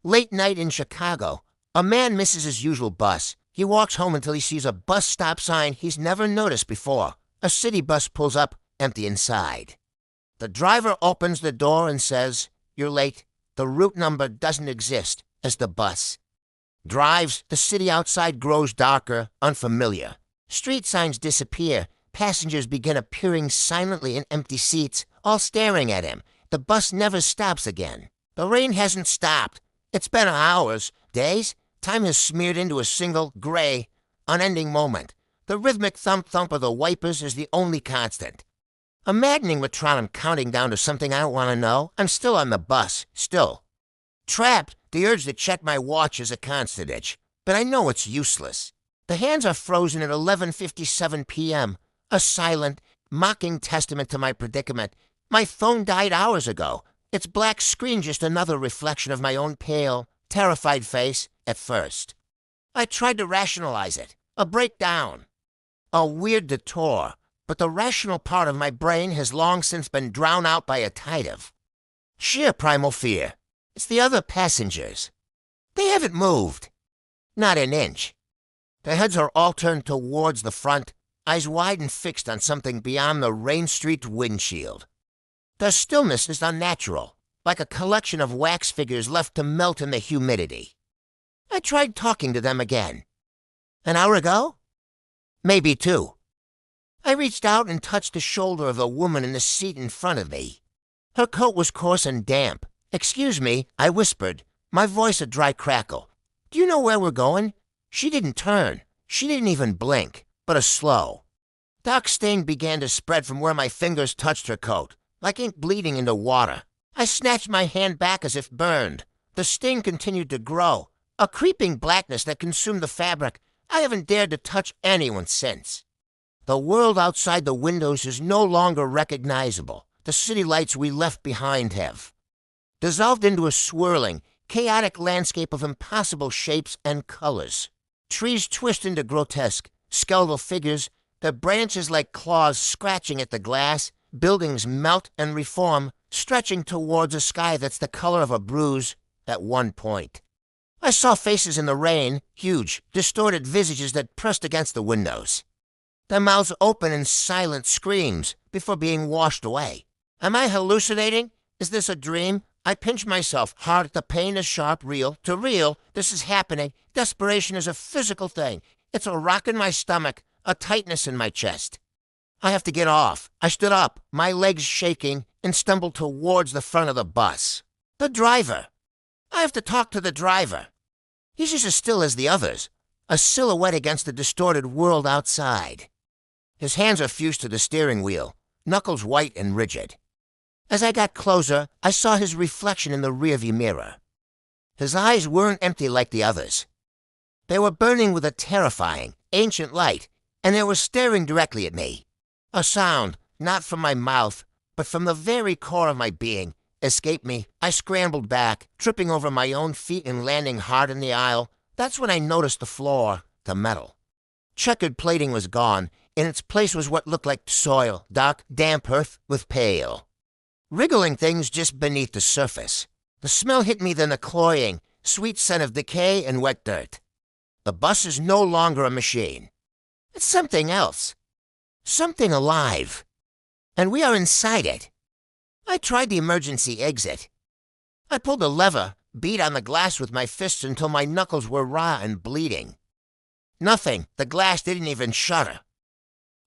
Late night in Chicago. A man misses his usual bus. He walks home until he sees a bus stop sign he's never noticed before. A city bus pulls up, empty inside. The driver opens the door and says, "You're late. The route number doesn't exist," as the bus drives. The city outside grows darker, unfamiliar. Street signs disappear. Passengers begin appearing silently in empty seats, all staring at him. The bus never stops again. The rain hasn't stopped. It's been hours, days. Time has smeared into a single, gray, unending moment. The rhythmic thump-thump of the wipers is the only constant. A maddening metronome counting down to something I don't want to know. I'm still on the bus, still. Trapped, the urge to check my watch is a constant itch, but I know it's useless. The hands are frozen at 11:57 p.m., a silent, mocking testament to my predicament. My phone died hours ago. Its black screen just another reflection of my own pale, terrified face at first. I tried to rationalize it, a breakdown, a weird detour, but the rational part of my brain has long since been drowned out by a tide of sheer primal fear. It's the other passengers. They haven't moved. Not an inch. Their heads are all turned towards the front, eyes wide and fixed on something beyond the rain-streaked windshield. Their stillness is unnatural, like a collection of wax figures left to melt in the humidity. I tried talking to them again. An hour ago? Maybe two. I reached out and touched the shoulder of the woman in the seat in front of me. Her coat was coarse and damp. "Excuse me," I whispered, my voice a dry crackle. "Do you know where we're going?" She didn't turn. She didn't even blink, but a slow. Dark stain began to spread from where my fingers touched her coat, like ink bleeding into water. I snatched my hand back as if burned. The stain continued to grow, a creeping blackness that consumed the fabric. I haven't dared to touch anyone since. The world outside the windows is no longer recognizable. The city lights we left behind have dissolved into a swirling, chaotic landscape of impossible shapes and colors. Trees twist into grotesque, skeletal figures, their branches like claws scratching at the glass. Buildings melt and reform, stretching towards a sky that's the color of a bruise at one point. I saw faces in the rain, huge, distorted visages that pressed against the windows. Their mouths open in silent screams before being washed away. Am I hallucinating? Is this a dream? I pinch myself hard. The pain is sharp, real. To real, this is happening. Desperation is a physical thing. It's a rock in my stomach, a tightness in my chest. I have to get off. I stood up, my legs shaking, and stumbled towards the front of the bus. The driver. I have to talk to the driver. He's just as still as the others, a silhouette against the distorted world outside. His hands are fused to the steering wheel, knuckles white and rigid. As I got closer, I saw his reflection in the rearview mirror. His eyes weren't empty like the others. They were burning with a terrifying, ancient light, and they were staring directly at me. A sound, not from my mouth, but from the very core of my being, escaped me. I scrambled back, tripping over my own feet and landing hard in the aisle. That's when I noticed the floor, the metal. Checkered plating was gone. In its place was what looked like soil, dark, damp earth with pale wriggling things just beneath the surface. The smell hit me, then the cloying, sweet scent of decay and wet dirt. The bus is no longer a machine. It's something else. Something alive. And we are inside it. I tried the emergency exit. I pulled a lever, beat on the glass with my fists until my knuckles were raw and bleeding. Nothing. The glass didn't even shudder.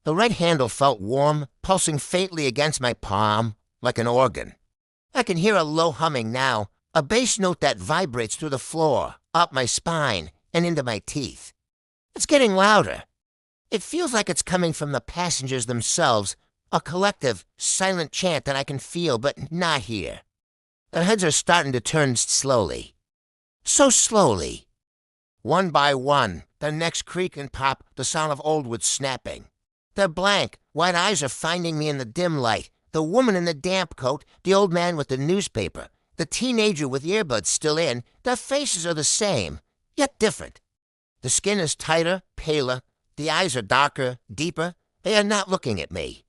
The red handle felt warm, pulsing faintly against my palm, like an organ. I can hear a low humming now, a bass note that vibrates through the floor, up my spine, and into my teeth. It's getting louder. It feels like it's coming from the passengers themselves, a collective, silent chant that I can feel but not hear. Their heads are starting to turn slowly. So slowly. One by one, their necks creak and pop, the sound of old wood snapping. They're blank, wide eyes are finding me in the dim light. The woman in the damp coat, the old man with the newspaper, the teenager with earbuds still in, their faces are the same, yet different. The skin is tighter, paler, the eyes are darker, deeper. They are not looking at me.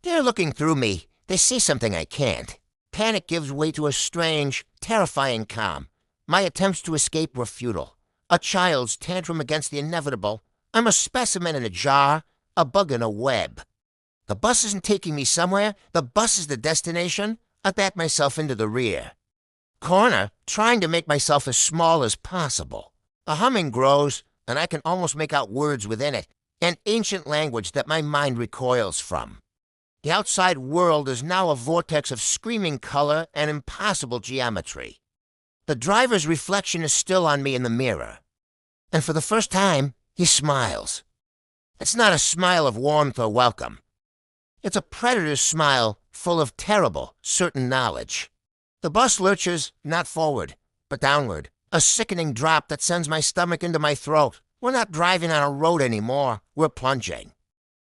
They are looking through me. They see something I can't. Panic gives way to a strange, terrifying calm. My attempts to escape were futile. A child's tantrum against the inevitable. I'm a specimen in a jar, a bug in a web. The bus isn't taking me somewhere. The bus is the destination. I back myself into the rear corner, trying to make myself as small as possible. A humming grows, and I can almost make out words within it, an ancient language that my mind recoils from. The outside world is now a vortex of screaming color and impossible geometry. The driver's reflection is still on me in the mirror. And for the first time, he smiles. It's not a smile of warmth or welcome. It's a predator's smile full of terrible, certain knowledge. The bus lurches, not forward, but downward, a sickening drop that sends my stomach into my throat. We're not driving on a road anymore. We're plunging.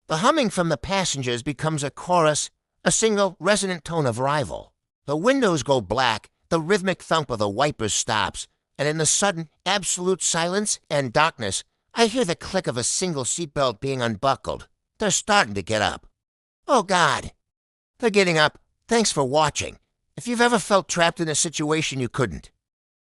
The humming from the passengers becomes a chorus, a single resonant tone of rival. The windows go black, the rhythmic thump of the wipers stops, and in the sudden, absolute silence and darkness, I hear the click of a single seatbelt being unbuckled. They're starting to get up. Oh, God. They're getting up. Thanks for watching. If you've ever felt trapped in a situation you couldn't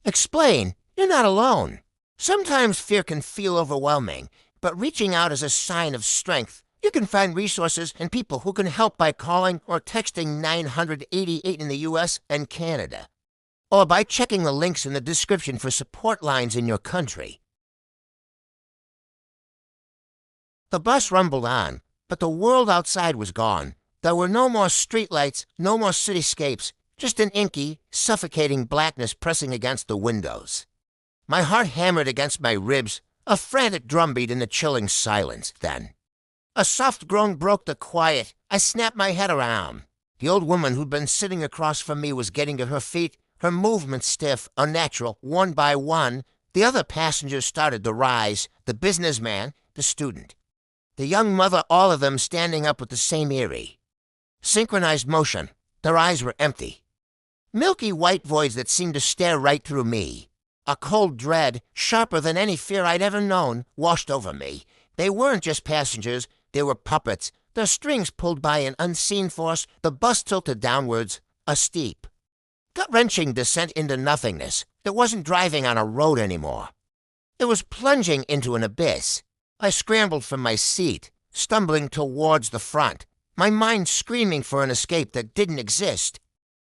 explain, you're not alone. Sometimes fear can feel overwhelming, but reaching out is a sign of strength. You can find resources and people who can help by calling or texting 988 in the U.S. and Canada, or by checking the links in the description for support lines in your country. The bus rumbled on, but the world outside was gone. There were no more streetlights, no more cityscapes, just an inky, suffocating blackness pressing against the windows. My heart hammered against my ribs, a frantic drumbeat in the chilling silence. Then a soft groan broke the quiet. I snapped my head around. The old woman who'd been sitting across from me was getting to her feet, her movements stiff, unnatural, one by one. The other passengers started to rise, the businessman, the student. The young mother, all of them standing up with the same eerie, synchronized motion. Their eyes were empty. Milky white voids that seemed to stare right through me. A cold dread, sharper than any fear I'd ever known, washed over me. They weren't just passengers, they were puppets. Their strings pulled by an unseen force, the bus tilted downwards, a steep, gut-wrenching descent into nothingness. It wasn't driving on a road anymore. It was plunging into an abyss. I scrambled from my seat, stumbling towards the front, my mind screaming for an escape that didn't exist.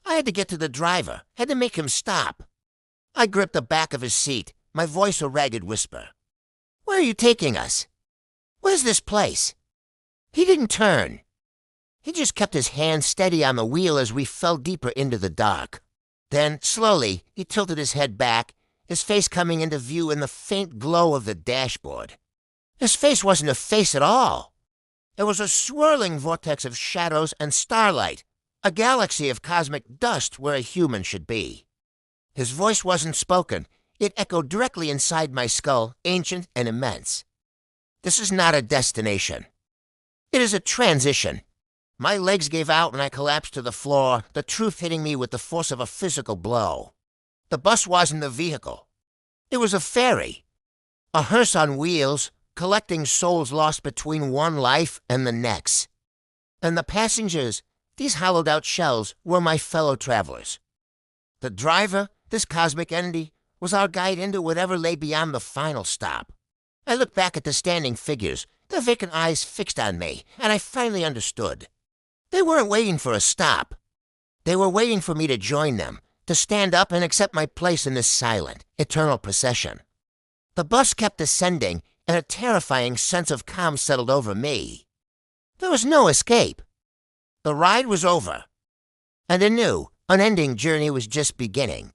I had to get to the driver, had to make him stop. I gripped the back of his seat, my voice a ragged whisper. Where are you taking us? Where's this place? He didn't turn. He just kept his hand steady on the wheel as we fell deeper into the dark. Then, slowly, he tilted his head back, his face coming into view in the faint glow of the dashboard. His face wasn't a face at all. It was a swirling vortex of shadows and starlight, a galaxy of cosmic dust where a human should be. His voice wasn't spoken. It echoed directly inside my skull, ancient and immense. This is not a destination. It is a transition. My legs gave out and I collapsed to the floor, the truth hitting me with the force of a physical blow. The bus wasn't a vehicle. It was a ferry. A hearse on wheels, collecting souls lost between one life and the next. And the passengers, these hollowed-out shells, were my fellow travelers. The driver, this cosmic entity, was our guide into whatever lay beyond the final stop. I looked back at the standing figures, their vacant eyes fixed on me, and I finally understood. They weren't waiting for a stop. They were waiting for me to join them, to stand up and accept my place in this silent, eternal procession. The bus kept ascending, and a terrifying sense of calm settled over me. There was no escape. The ride was over, and a new, unending journey was just beginning.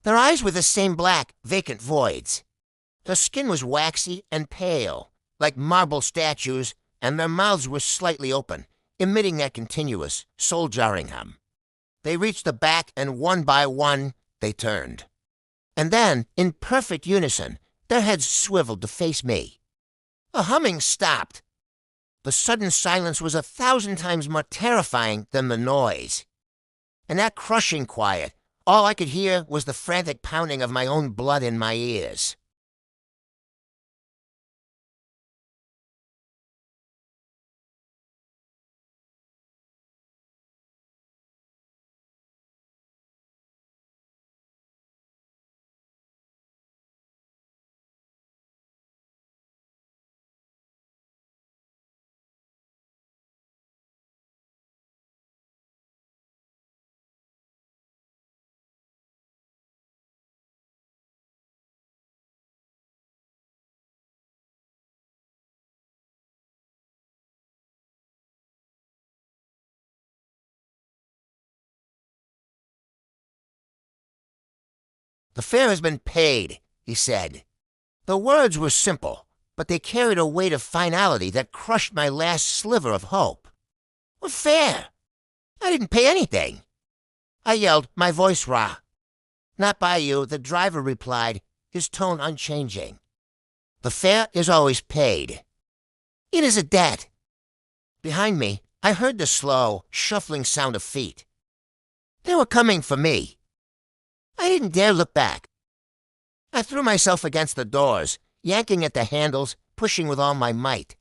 Their eyes were the same black, vacant voids. Their skin was waxy and pale, like marble statues, and their mouths were slightly open, emitting that continuous, soul-jarring hum. They reached the back, and one by one, they turned. And then, in perfect unison, their heads swiveled to face me. The humming stopped. The sudden silence was 1,000 times more terrifying than the noise. In that crushing quiet, all I could hear was the frantic pounding of my own blood in my ears. "The fare has been paid," he said. The words were simple, but they carried a weight of finality that crushed my last sliver of hope. "What fare? I didn't pay anything," I yelled, my voice raw. "Not by you," the driver replied, his tone unchanging. "The fare is always paid. It is a debt." Behind me, I heard the slow, shuffling sound of feet. They were coming for me. I didn't dare look back. I threw myself against the doors, yanking at the handles, pushing with all my might.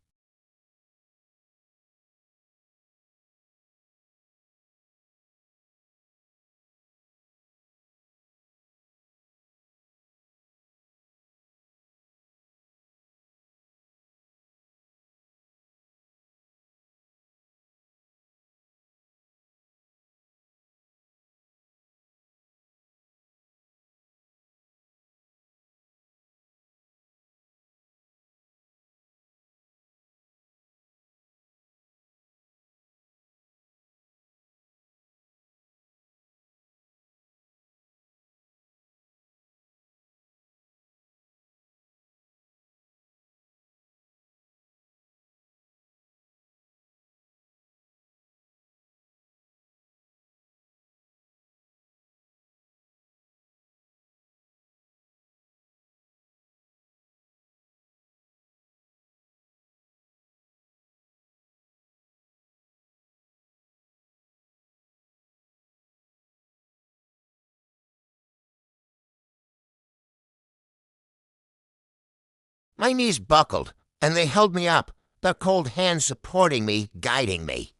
My knees buckled, and they held me up, their cold hands supporting me, guiding me.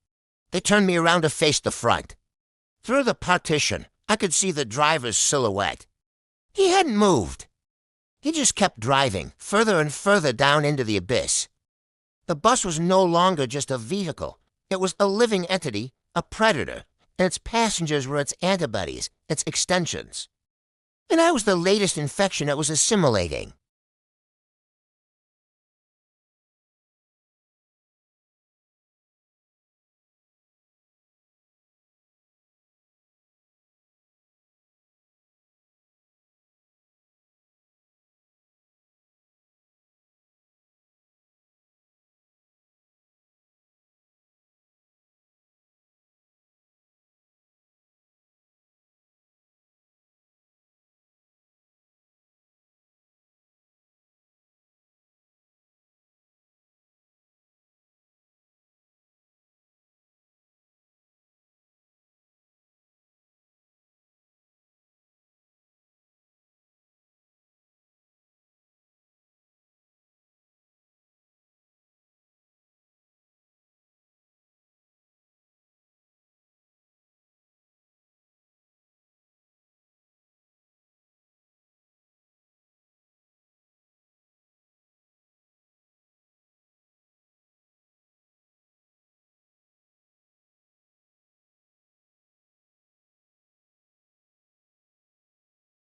They turned me around to face the front. Through the partition, I could see the driver's silhouette. He hadn't moved. He just kept driving, further and further down into the abyss. The bus was no longer just a vehicle. It was a living entity, a predator, and its passengers were its antibodies, its extensions. And I was the latest infection it was assimilating.